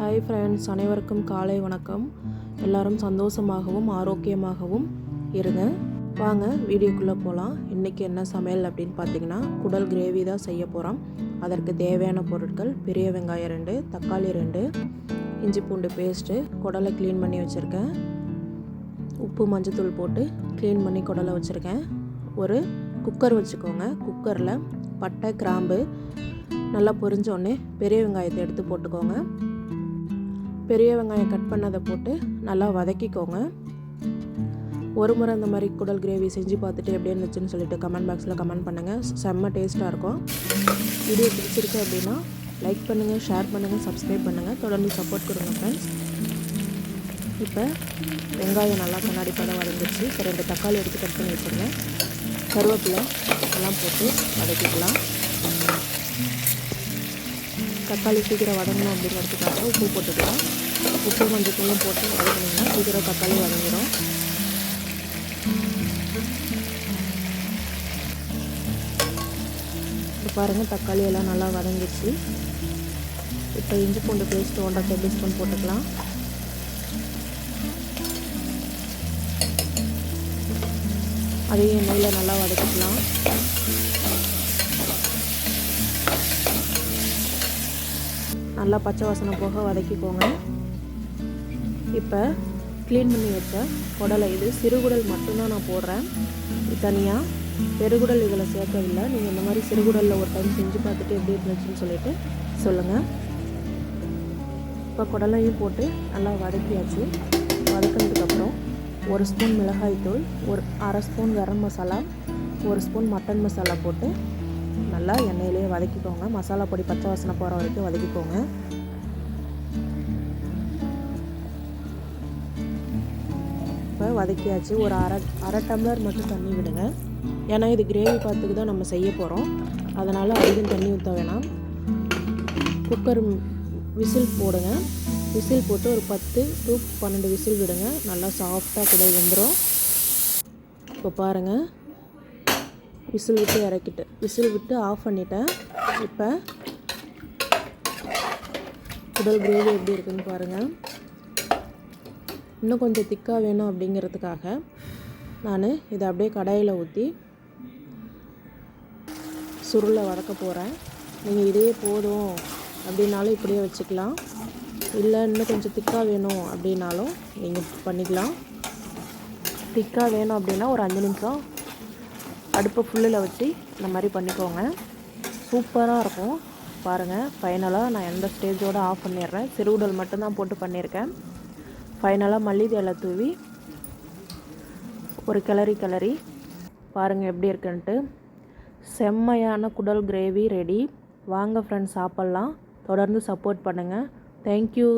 Hi friends, அனைவருக்கும் காலை வணக்கம். எல்லாரும் சந்தோஷமாகவும் ஆரோக்கியமாகவும் இருங்க. வாங்க வீடியோக்குள்ளே போகலாம். இன்றைக்கி என்ன சமையல் அப்படின்னு பார்த்தீங்கன்னா, குடல் கிரேவி தான் செய்ய போகிறோம். அதற்கு தேவையான பொருட்கள்: பெரிய வெங்காயம் 2, தக்காளி 2, இஞ்சி பூண்டு பேஸ்ட்டு, குடலை க்ளீன் பண்ணி வச்சுருக்கேன். உப்பு மஞ்சத்தூள் போட்டு க்ளீன் பண்ணி குடலை வச்சுருக்கேன். ஒரு குக்கர் வச்சுக்கோங்க. குக்கரில் பட்டை, கிராம்பு நல்லா பொரிஞ்சோடனே பெரிய வெங்காயத்தை எடுத்து போட்டுக்கோங்க. பெரிய வெங்காயம் கட் பண்ணதை போட்டு நல்லா வதக்கிக்கோங்க. ஒரு முறை இந்த மாதிரி குடல் கிரேவி செஞ்சு பார்த்துட்டு எப்படி இருந்துச்சுன்னு சொல்லிட்டு கமெண்ட் பாக்ஸில் கமெண்ட் பண்ணுங்கள். செம்ம டேஸ்ட்டாக இருக்கும். வீடியோ பிடிச்சிருக்கு அப்படின்னா லைக் பண்ணுங்கள், ஷேர் பண்ணுங்கள், சப்ஸ்கிரைப் பண்ணுங்கள். தொடர்ந்து சப்போர்ட் கொடுங்க ஃப்ரெண்ட்ஸ். இப்போ வெங்காயம் நல்லா கண்ணாடி படம் வதங்கிடுச்சு. இப்போ 2 தக்காளி எடுத்து கட் பண்ணி வச்சுருங்க. கருவேப்பிலை எல்லாம் போட்டு வதக்கிக்கலாம். தக்காளி சீக்கிரம் வதங்கணும் அப்படிங்கிறதுக்காக உப்பு போட்டுக்கலாம். உப்பு மஞ்சத்தூளும் போட்டு வதக்கினீங்கன்னா சீக்கிரம் தக்காளி வதங்கிடும். இப்போ பாருங்கள், தக்காளி எல்லாம் நல்லா வதங்கிடுச்சு. இப்போ இஞ்சி பூண்டு பேஸ்ட்டு 1.5 டேபிள் ஸ்பூன் போட்டுக்கலாம். அதையும் எண்ணெயில் நல்லா வதக்கிக்கலாம். நல்லா பச்சை வாசனை போக வதக்கிக்கோங்க. இப்போ க்ளீன் பண்ணி வச்ச குடலை, இது சிறுகுடல் மட்டும்தான் நான் போடுறேன். தனியாக பெருகுடல் இதில் சேர்க்கவில்லை. நீங்கள் இந்த மாதிரி சிறுகுடலில் ஒரு டைம் செஞ்சு பார்த்துட்டு எப்படி இருந்துச்சுன்னு சொல்லிட்டு சொல்லுங்கள். இப்போ குடலையும் போட்டு நல்லா வதக்கியாச்சு. வதக்கினதுக்கப்புறம் 1 ஸ்பூன் மிளகாய்த்தூள், ஒரு 1/2 spoon garam masala, 1 spoon mutton masala போட்டு நல்லா எண்ணெயிலே வதக்கிக்கோங்க. மசாலா பொடி பச்சை வாசனை போகிற வரைக்கும் வதக்கிக்கோங்க. இப்போ வதக்கியாச்சு. ஒரு அரை டம்ளர் மட்டும் தண்ணி விடுங்க. ஏன்னா இது கிரேவி பார்த்துக்கு தான் நம்ம செய்ய போகிறோம். அதனால் அதிகம் தண்ணி ஊற்ற வேணாம். குக்கர் விசில் போடுங்க. விசில் போட்டு ஒரு 10 to 12 விசில் விடுங்க. நல்லா சாஃப்டாக குடல் வெந்துடும். இப்போ பாருங்கள், விசில் விட்டு ஆஃப் பண்ணிட்டேன். இப்போ குடல் கிரேவி எப்படி இருக்குன்னு பாருங்கள். இன்னும் கொஞ்சம் திக்காக வேணும் அப்படிங்கிறதுக்காக நான் இதை அப்படியே கடாயில் ஊற்றி சுருளை வதக்க போகிறேன். நீங்கள் இதே போதும் அப்படின்னாலும் இப்படியே வச்சுக்கலாம். இல்லை இன்னும் கொஞ்சம் திக்காக வேணும் அப்படின்னாலும் நீங்கள் பண்ணிக்கலாம். திக்காக வேணும் அப்படின்னா ஒரு 5 நிமிஷம் அடுப்பை ஃபுல்லில் வச்சு இந்த மாதிரி பண்ணிக்கோங்க. சூப்பராக இருக்கும். பாருங்கள், ஃபைனலாக நான் எந்த ஸ்டேஜோடு ஆஃப் பண்ணிடுறேன். சிறுகுடல் மட்டும்தான் போட்டு பண்ணியிருக்கேன். ஃபைனலாக மல்லிகை இலை தூவி ஒரு கிளறி பாருங்கள் எப்படி இருக்குன்ட்டு. செம்மையான குடல் கிரேவி ரெடி. வாங்க ஃப்ரெண்ட்ஸ், சாப்பிட்லாம். தொடர்ந்து சப்போர்ட் பண்ணுங்கள். தேங்க்யூ.